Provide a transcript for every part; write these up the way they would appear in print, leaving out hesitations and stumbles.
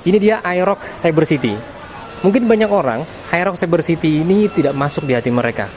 Ini dia Aerox Cyber City. Mungkin banyak orang Aerox Cyber City ini tidak masuk di hati mereka.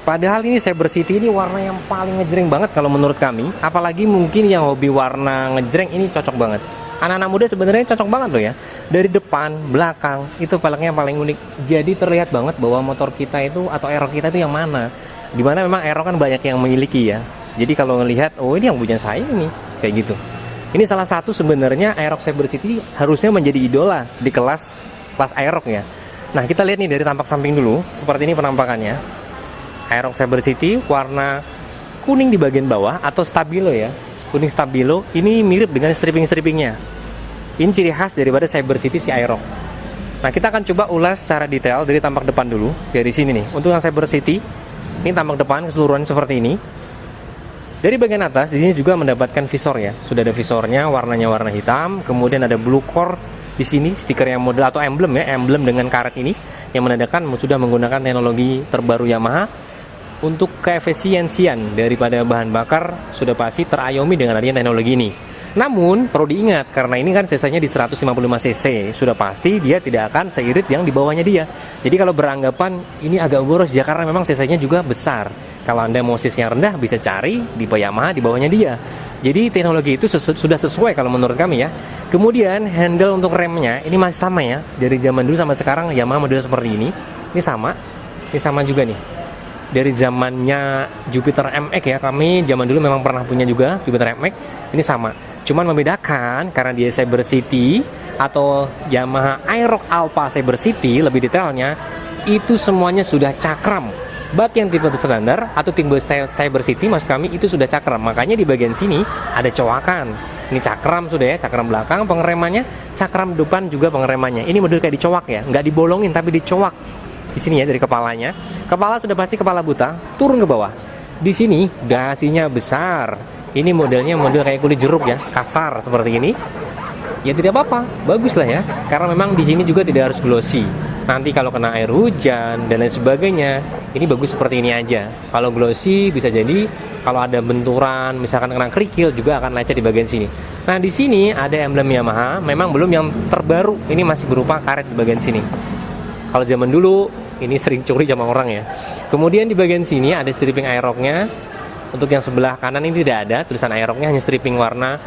Padahal ini Cyber City ini warna yang paling ngejreng banget kalau menurut kami. Apalagi mungkin yang hobi warna ngejreng ini cocok banget. Anak-anak muda sebenarnya cocok banget loh ya. Dari depan, belakang, itu peleknya paling unik. Jadi terlihat banget bahwa motor kita itu atau Aerox kita itu yang mana. Dimana memang Aerox kan banyak yang memiliki ya. Jadi kalau ngelihat, oh ini yang punya saya nih, kayak gitu. Ini salah satu sebenarnya Aerox Cyber City harusnya menjadi idola di kelas Aerox ya. Nah kita lihat nih dari tampak samping dulu, seperti ini penampakannya. Aerox Cyber City warna kuning di bagian bawah atau stabilo ya, kuning stabilo. Ini mirip dengan stripping-strippingnya. Ini ciri khas daripada Cyber City si Aerox. Nah kita akan coba ulas secara detail dari tampak depan dulu, dari sini nih. Untuk yang Cyber City, ini tampak depan keseluruhan seperti ini. Dari bagian atas, di sini juga mendapatkan visor ya. Sudah ada visornya, warnanya warna hitam. Kemudian ada blue core di sini, stiker yang model atau emblem ya, emblem dengan karet ini yang menandakan sudah menggunakan teknologi terbaru Yamaha untuk keefisiensian daripada bahan bakar sudah pasti terayomi dengan adanya teknologi ini. Namun perlu diingat karena ini kan cc-nya di 155 cc, sudah pasti dia tidak akan seirit yang di bawahnya dia. Jadi kalau beranggapan ini agak boros ya karena memang cc-nya juga besar. Kalau Anda mau cc yang rendah bisa cari di Yamaha di bawahnya dia. Jadi teknologi itu sudah sesuai kalau menurut kami ya. Kemudian handle untuk remnya ini masih sama ya. Dari zaman dulu sampai sekarang Yamaha model seperti ini. Ini sama juga nih. Dari zamannya Jupiter MX ya, kami zaman dulu memang pernah punya juga Jupiter MX. Ini sama. Cuman membedakan karena dia Cyber City atau Yamaha Aerox Alpha Cyber City lebih detailnya itu semuanya sudah cakram. Bak yang tipe standar atau tipe Cyber City maksud kami itu sudah cakram. Makanya di bagian sini ada cowakan. Ini cakram sudah ya, cakram belakang pengeremannya, cakram depan juga pengeremannya. Ini model kayak dicowak ya, nggak dibolongin tapi dicowak. Di sini ya dari kepalanya. Kepala sudah pasti kepala buta, turun ke bawah. Di sini dasinya besar. Ini modelnya model kayak kulit jeruk ya, kasar seperti ini. Ya tidak apa-apa, bagus lah ya. Karena memang di sini juga tidak harus glossy. Nanti kalau kena air hujan dan lain sebagainya, ini bagus seperti ini aja. Kalau glossy bisa jadi kalau ada benturan, misalkan kena kerikil juga akan lecet di bagian sini. Nah di sini ada emblem Yamaha, memang belum yang terbaru. Ini masih berupa karet di bagian sini. Kalau zaman dulu ini sering curi sama orang ya. Kemudian di bagian sini ada stripping Aerox-nya. Untuk yang sebelah kanan ini tidak ada tulisan Aerox-nya, hanya stripping warna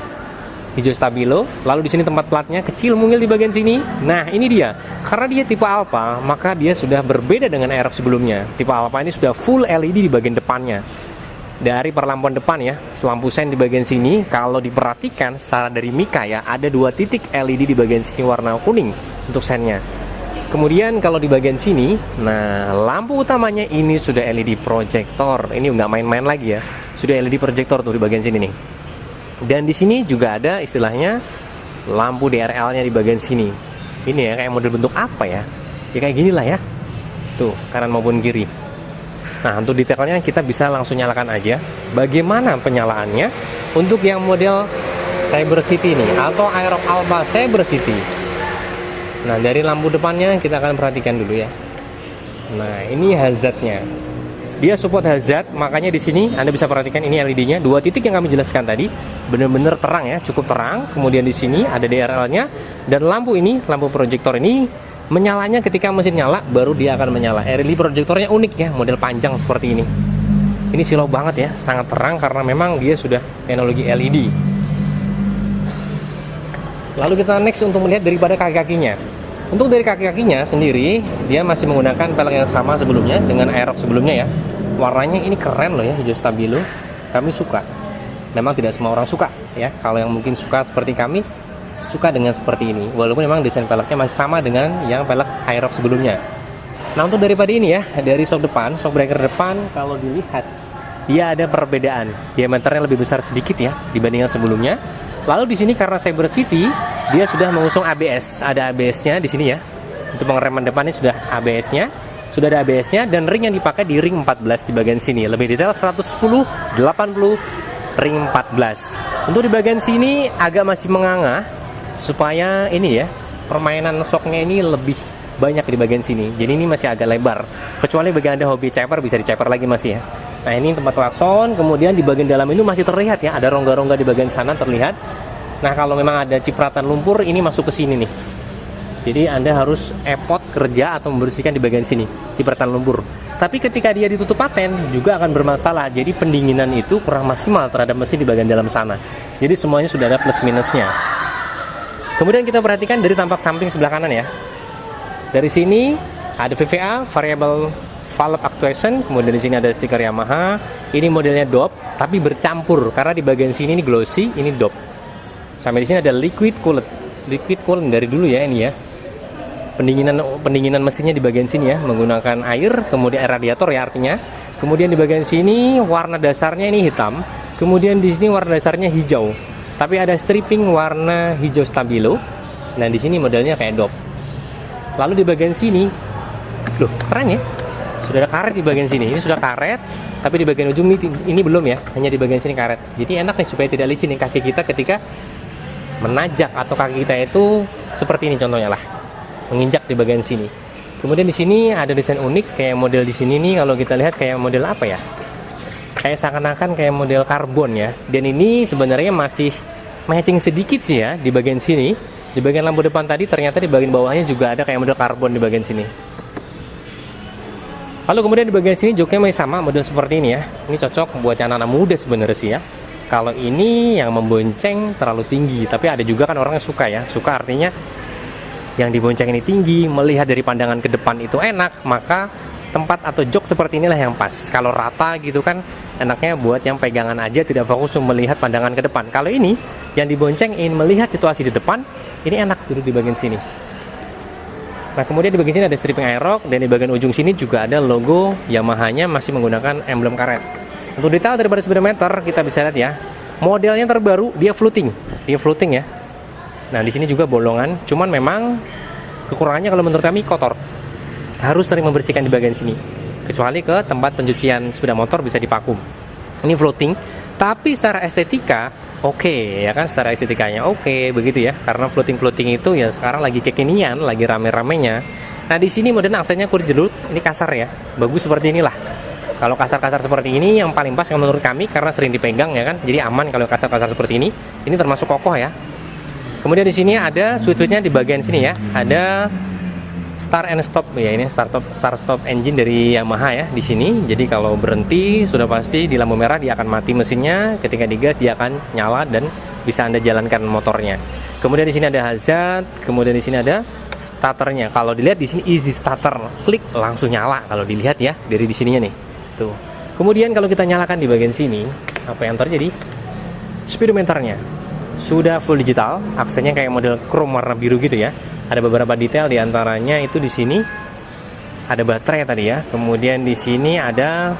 hijau stabilo. Lalu di sini tempat platnya kecil mungil di bagian sini. Nah ini dia, karena dia tipe Alpha maka dia sudah berbeda dengan Aerox sebelumnya. Tipe Alpha ini sudah full LED di bagian depannya. Dari perlampuan depan ya, lampu sen di bagian sini kalau diperhatikan secara dari mika ya, ada 2 titik LED di bagian sini warna kuning untuk sennya. Kemudian kalau di bagian sini, nah lampu utamanya ini sudah LED projector. Ini nggak main-main lagi ya, sudah LED projector tuh di bagian sini nih. Dan di sini juga ada istilahnya lampu DRL-nya di bagian sini. Ini ya kayak model bentuk apa ya? Ya kayak gini lah ya. Tuh kanan maupun kiri. Nah untuk detailnya kita bisa langsung nyalakan aja. Bagaimana penyalaannya untuk yang model Cyber City ini atau Aerox Alpha Cyber City. Nah dari lampu depannya kita akan perhatikan dulu ya. Nah ini hazardnya. Dia support hazard, makanya di sini Anda bisa perhatikan ini LED-nya 2 titik yang kami jelaskan tadi, benar-benar terang ya, cukup terang. Kemudian di sini ada DRL-nya dan lampu ini, lampu proyektor ini menyalanya ketika mesin nyala baru dia akan menyala. LED proyektornya unik ya, model panjang seperti ini. Ini silau banget ya, sangat terang karena memang dia sudah teknologi LED. Lalu kita next untuk melihat daripada kaki-kakinya. Untuk dari kaki-kakinya sendiri, dia masih menggunakan pelek yang sama sebelumnya dengan Aerox sebelumnya ya. Warnanya ini keren loh ya, hijau stabilo. Kami suka. Memang tidak semua orang suka ya. Kalau yang mungkin suka seperti kami, suka dengan seperti ini. Walaupun memang desain peleknya masih sama dengan yang pelek Aerox sebelumnya. Nah untuk daripada ini ya, dari shock depan, shock breaker depan kalau dilihat, dia ada perbedaan. Diameternya lebih besar sedikit ya dibandingkan sebelumnya. Lalu di sini karena Cyber City dia sudah mengusung ABS, ada ABS-nya di sini ya. Untuk pengereman depan ini sudah ABS-nya, sudah ada ABS-nya dan ring yang dipakai di ring 14 di bagian sini. Lebih detail 110, 80, ring 14. Untuk di bagian sini agak masih menganga supaya ini ya permainan shocknya ini lebih banyak di bagian sini. Jadi ini masih agak lebar. Kecuali bagi Anda hobi ceper bisa diceper lagi masih ya. Nah ini tempat klakson, kemudian di bagian dalam ini masih terlihat ya, ada rongga-rongga di bagian sana terlihat. Nah kalau memang ada cipratan lumpur, ini masuk ke sini nih. Jadi Anda harus effort kerja atau membersihkan di bagian sini, cipratan lumpur. Tapi ketika dia ditutup paten juga akan bermasalah. Jadi pendinginan itu kurang maksimal terhadap mesin di bagian dalam sana. Jadi semuanya sudah ada plus minusnya. Kemudian kita perhatikan dari tampak samping sebelah kanan ya. Dari sini ada VVA, variable valve actuation, kemudian di sini ada stiker Yamaha. Ini modelnya DOP, tapi bercampur karena di bagian sini ini glossy, ini DOP. Sampai di sini ada liquid coolant. Liquid coolant dari dulu ya ini ya. Pendinginan mesinnya di bagian sini ya, menggunakan air, kemudian air radiator ya artinya. Kemudian di bagian sini warna dasarnya ini hitam, kemudian di sini warna dasarnya hijau. Tapi ada stripping warna hijau stabilo. Nah, di sini modelnya kayak DOP. Lalu di bagian sini, loh keren ya. Sudah ada karet di bagian sini. Ini sudah karet, tapi di bagian ujung ini belum ya. Hanya di bagian sini karet. Jadi enak nih supaya tidak licin nih kaki kita ketika menajak atau kaki kita itu seperti ini contohnya lah. Menginjak di bagian sini. Kemudian di sini ada desain unik kayak model di sini nih kalau kita lihat kayak model apa ya? Kayak seakan-akan kayak model karbon ya. Dan ini sebenarnya masih matching sedikit sih ya di bagian sini. Di bagian lampu depan tadi ternyata di bagian bawahnya juga ada kayak model karbon di bagian sini. Lalu kemudian di bagian sini joknya masih sama model seperti ini ya. Ini cocok buat anak-anak muda sebenarnya sih ya. Kalau ini yang membonceng terlalu tinggi, tapi ada juga kan orang yang suka ya. Suka artinya yang dibonceng ini tinggi, melihat dari pandangan ke depan itu enak, maka tempat atau jok seperti inilah yang pas. Kalau rata gitu kan enaknya buat yang pegangan aja, tidak fokus untuk melihat pandangan ke depan. Kalau ini yang dibonceng ingin melihat situasi di depan, ini enak duduk di bagian sini. Nah, kemudian di bagian sini ada stripping airlock, dan di bagian ujung sini juga ada logo Yamaha-nya masih menggunakan emblem karet. Untuk detail daripada speedometer kita bisa lihat ya. Modelnya terbaru dia floating. Dia floating ya. Nah, di sini juga bolongan, cuman memang kekurangannya kalau menurut kami kotor. Harus sering membersihkan di bagian sini. Kecuali ke tempat pencucian sepeda motor bisa divakum. Ini floating, tapi secara estetika oke, ya kan, secara estetikanya oke, begitu ya, karena floating itu ya sekarang lagi kekinian, lagi rame-ramenya. Nah, di sini modelnya aksennya kulit jelut, ini kasar ya, bagus seperti inilah. Kalau kasar-kasar seperti ini yang paling pas yang menurut kami karena sering dipegang ya kan, jadi aman kalau kasar-kasar seperti ini. Ini termasuk kokoh ya. Kemudian di sini ada switch-switchnya di bagian sini ya, ada start and stop ya, ini start stop engine dari Yamaha ya di sini. Jadi kalau berhenti sudah pasti di lampu merah dia akan mati mesinnya, ketika digas dia akan nyala dan bisa Anda jalankan motornya. Kemudian di sini ada hazard, kemudian di sini ada starternya. Kalau dilihat di sini easy starter, klik langsung nyala kalau dilihat ya dari di sininya nih. Tuh. Kemudian kalau kita nyalakan di bagian sini, apa yang terjadi? Speedometernya sudah full digital, aksennya kayak model chrome warna biru gitu ya. Ada beberapa detail diantaranya itu di sini ada baterai tadi ya. Kemudian di sini ada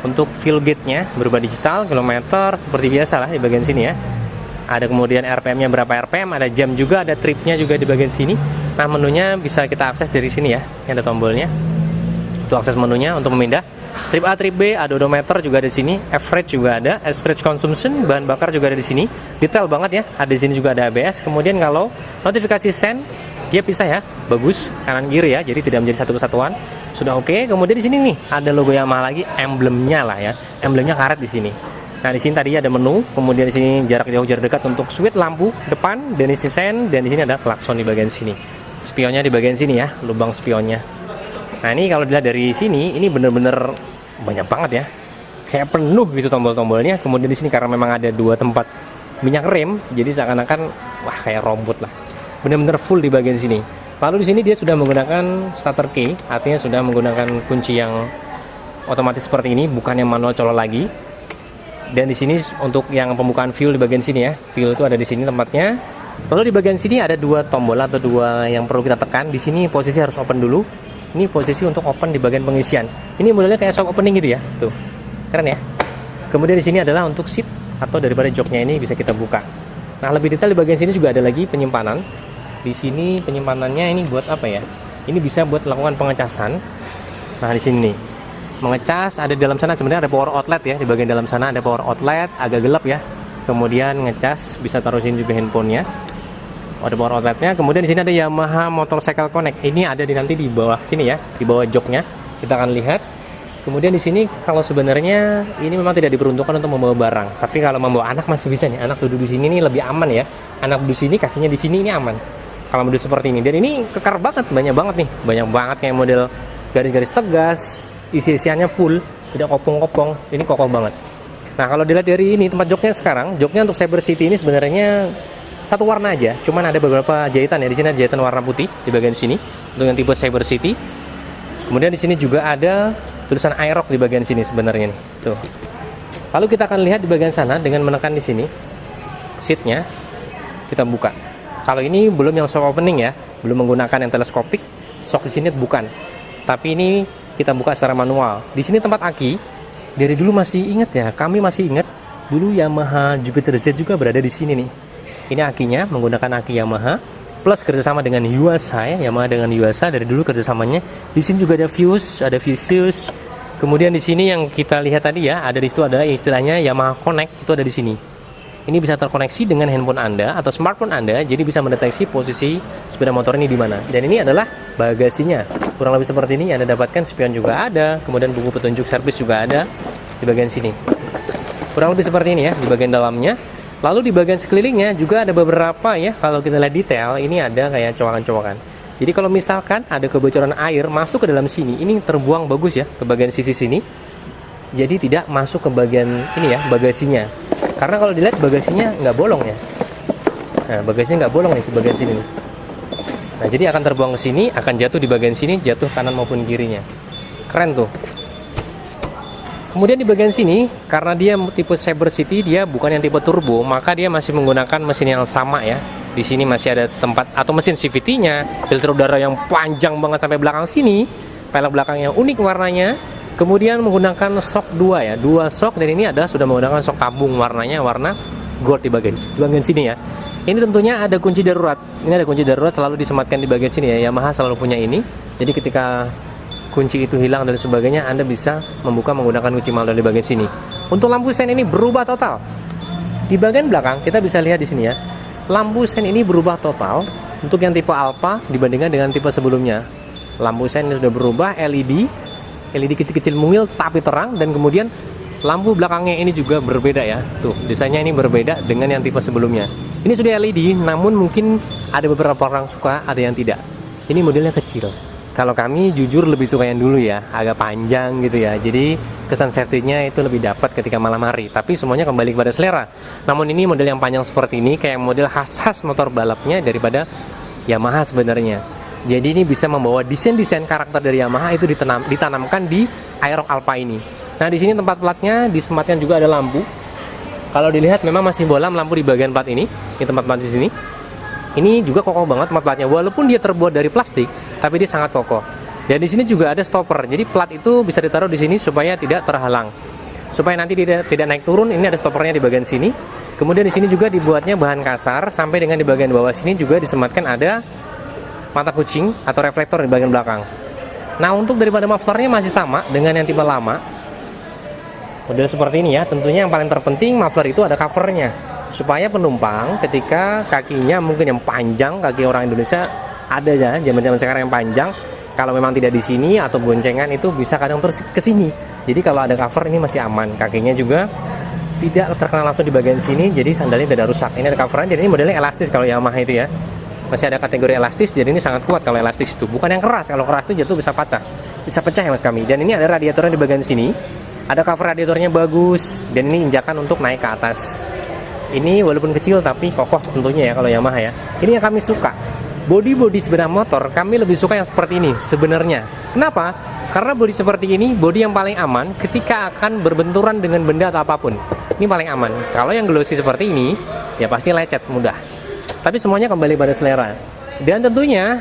untuk fuel gauge-nya berubah digital, kilometer seperti biasa lah di bagian sini ya. Ada kemudian RPM-nya berapa RPM, ada jam juga, ada trip-nya juga di bagian sini. Nah, menunya bisa kita akses dari sini ya. Ini ada tombolnya. Itu akses menunya untuk memindah. Trip A, trip B, ada odometer juga ada di sini. Average juga ada, average consumption, bahan bakar juga ada di sini. Detail banget ya. Ada di sini juga ada ABS. Kemudian kalau notifikasi send dia pisah ya, bagus kanan kiri ya, jadi tidak menjadi satu kesatuan. Sudah oke. Kemudian di sini nih ada logo Yamaha lagi, emblemnya lah ya, emblemnya karet di sini. Nah, di sini tadi ada menu, kemudian di sini jarak jauh jarak dekat untuk switch lampu depan, dan di sini sen, dan di sini ada klakson di bagian sini. Spionnya di bagian sini ya, lubang spionnya. Nah, ini kalau dilihat dari sini, ini bener-bener banyak banget ya, kayak penuh gitu tombol-tombolnya. Kemudian di sini karena memang ada dua tempat minyak rem, jadi seakan-akan wah kayak robot lah. Benar-benar full di bagian sini. Lalu di sini dia sudah menggunakan starter key, artinya sudah menggunakan kunci yang otomatis seperti ini, bukan yang manual colok lagi. Dan di sini untuk yang pembukaan fuel di bagian sini ya, fuel itu ada di sini tempatnya. Lalu di bagian sini ada dua tombol atau dua yang perlu kita tekan. Di sini posisi harus open dulu. Ini posisi untuk open di bagian pengisian. Ini modelnya kayak soft opening gitu ya, tuh, keren ya. Kemudian di sini adalah untuk seat atau daripada joknya ini bisa kita buka. Nah, lebih detail di bagian sini juga ada lagi penyimpanan. Di sini penyimpanannya ini buat apa ya? Ini bisa buat melakukan pengecasan. Nah, di sini nih, mengecas ada di dalam sana. Sebenarnya ada power outlet ya, di bagian dalam sana ada power outlet, agak gelap ya. Kemudian ngecas, bisa taruh sini juga handphonenya. Ada power outletnya. Kemudian di sini ada Yamaha Motorcycle Connect. Ini ada di nanti di bawah sini ya, di bawah joknya. Kita akan lihat. Kemudian di sini kalau sebenarnya ini memang tidak diperuntukkan untuk membawa barang, tapi kalau membawa anak masih bisa nih. Anak duduk di sini nih lebih aman ya. Anak duduk di sini, kakinya di sini ini aman. kalau model seperti ini. Dan ini kekar banget, banyak banget nih, banyak banget kayak model garis-garis tegas, isi-isiannya full, tidak kopong-kopong, ini kokoh banget. Nah kalau dilihat dari ini tempat joknya sekarang, joknya untuk Cyber City ini sebenarnya satu warna aja, cuman ada beberapa jahitan ya. Di sini ada jahitan warna putih di bagian sini untuk yang tipe Cyber City. Kemudian di sini juga ada tulisan Aerox di bagian sini sebenarnya nih. Tuh. Lalu kita akan lihat di bagian sana dengan menekan di sini seatnya, kita buka. Kalau ini belum yang shock opening ya, belum menggunakan yang teleskopik. Shock di sini bukan. Tapi ini kita buka secara manual. Di sini tempat aki. Dari dulu masih ingat ya, kami masih ingat dulu Yamaha Jupiter Z juga berada di sini nih. Ini akinya menggunakan aki Yamaha plus kerjasama dengan Yuasa ya, Yamaha dengan Yuasa dari dulu kerjasamanya. Di sini juga ada fuse, ada fuse. Kemudian di sini yang kita lihat tadi ya, ada di situ adalah istilahnya Yamaha Connect, itu ada di sini. Ini bisa terkoneksi dengan handphone Anda atau smartphone Anda, jadi bisa mendeteksi posisi sepeda motor ini di mana. Dan ini adalah bagasinya. Kurang lebih seperti ini, Anda dapatkan spion juga ada, kemudian buku petunjuk servis juga ada di bagian sini. Kurang lebih seperti ini ya di bagian dalamnya. Lalu di bagian sekelilingnya juga ada beberapa ya, kalau kita lihat detail, ini ada kayak cowakan-cowakan. Jadi kalau misalkan ada kebocoran air masuk ke dalam sini, ini terbuang bagus ya ke bagian sisi sini. Jadi tidak masuk ke bagian ini ya, bagasinya. Karena kalau dilihat bagasinya nggak bolong ya. Nah, bagasinya nggak bolong nih ke bagian sini nih. Nah, jadi akan terbuang ke sini, akan jatuh di bagian sini, jatuh kanan maupun kirinya. Keren tuh. Kemudian di bagian sini, karena dia tipe Cyber City, dia bukan yang tipe turbo, maka dia masih menggunakan mesin yang sama ya. Di sini masih ada tempat atau mesin CVT-nya, filter udara yang panjang banget sampai belakang sini, pelek belakang yang unik warnanya. Kemudian menggunakan shock 2 ya, 2 shock, dan ini adalah sudah menggunakan shock tabung, warnanya warna gold di bagian sini ya. Ini tentunya ada kunci darurat. Ini ada kunci darurat selalu disematkan di bagian sini ya. Yamaha selalu punya ini. Jadi ketika kunci itu hilang dan sebagainya, Anda bisa membuka menggunakan kunci manual di bagian sini. Untuk lampu sen ini berubah total. Di bagian belakang kita bisa lihat di sini ya. Lampu sen ini berubah total untuk yang tipe Alpha dibandingkan dengan tipe sebelumnya. Lampu sen ini sudah berubah LED kecil-kecil mungil tapi terang, dan kemudian lampu belakangnya ini juga berbeda ya. Tuh, desainnya ini berbeda dengan yang tipe sebelumnya. Ini sudah LED, namun mungkin ada beberapa orang suka, ada yang tidak. Ini modelnya kecil. Kalau kami jujur lebih suka yang dulu ya, agak panjang gitu ya. Jadi kesan safety-nya itu lebih dapat ketika malam hari. Tapi semuanya kembali kepada selera. Namun ini model yang panjang seperti ini kayak model khas motor balapnya daripada Yamaha sebenarnya. Jadi ini bisa membawa desain-desain karakter dari Yamaha itu ditanamkan di Aerox Alpha ini. Nah di sini tempat platnya disematkan juga ada lampu. Kalau dilihat memang masih bolam lampu di bagian plat ini. Ini tempat plat di sini. Ini juga kokoh banget tempat platnya. Walaupun dia terbuat dari plastik, tapi dia sangat kokoh. Dan di sini juga ada stopper. Jadi plat itu bisa ditaruh di sini supaya tidak terhalang. Supaya nanti tidak naik turun. Ini ada stoppernya di bagian sini. Kemudian di sini juga dibuatnya bahan kasar, sampai dengan di bagian bawah sini juga disematkan ada mata kucing atau reflektor di bagian belakang. Nah untuk daripada mufflernya masih sama dengan yang tipe lama. Model seperti ini ya. Tentunya yang paling terpenting muffler itu ada covernya, supaya penumpang ketika kakinya mungkin yang panjang, kaki orang Indonesia ada ya zaman-zaman sekarang yang panjang, kalau memang tidak di sini atau boncengan itu bisa kadang terus ke sini. Jadi kalau ada cover ini masih aman. Kakinya juga tidak terkena langsung di bagian sini, jadi sandalnya tidak rusak. Ini ada covernya, jadi ini modelnya elastis kalau Yamaha itu ya. Masih ada kategori elastis, jadi ini sangat kuat kalau elastis itu. Bukan yang keras, kalau keras itu jatuh bisa pecah ya mas kami. Dan ini ada radiatornya di bagian sini. Ada cover radiatornya bagus, dan ini injakan untuk naik ke atas. Ini walaupun kecil tapi kokoh tentunya ya kalau Yamaha ya. Ini yang kami suka. Bodi sepeda motor kami lebih suka yang seperti ini sebenarnya. Kenapa? Karena bodi seperti ini bodi yang paling aman ketika akan berbenturan dengan benda atau apapun. Ini paling aman. Kalau yang glossy seperti ini ya pasti lecet mudah. Tapi semuanya kembali pada selera. Dan tentunya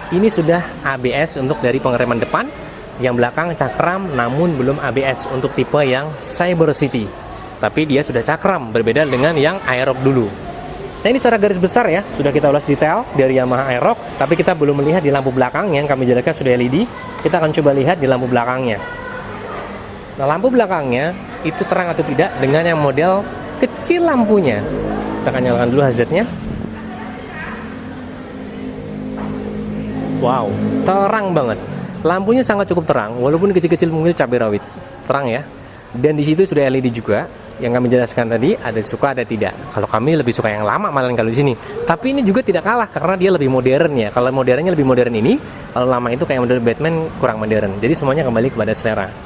ini sudah ABS untuk dari pengereman depan. Yang belakang cakram namun belum ABS untuk tipe yang Cyber City. Tapi dia sudah cakram, berbeda dengan yang Aerox dulu. Nah ini secara garis besar ya, sudah kita ulas detail dari Yamaha Aerox. Tapi kita belum melihat di lampu belakang yang kami jelaskan sudah LED. Kita akan coba lihat di lampu belakangnya. Nah lampu belakangnya itu terang atau tidak dengan yang model kecil lampunya. Kita akan nyalakan dulu hazardnya. Wow, terang banget. Lampunya sangat cukup terang, walaupun kecil-kecil mungkin cabai rawit. Terang ya. Dan di situ sudah LED juga. yang kami jelaskan tadi, ada suka ada tidak. Kalau kami lebih suka yang lama malah kalau di sini. Tapi ini juga tidak kalah karena dia lebih modern ya. Kalau modernnya lebih modern ini, kalau lama itu kayak model Batman kurang modern. Jadi semuanya kembali kepada selera.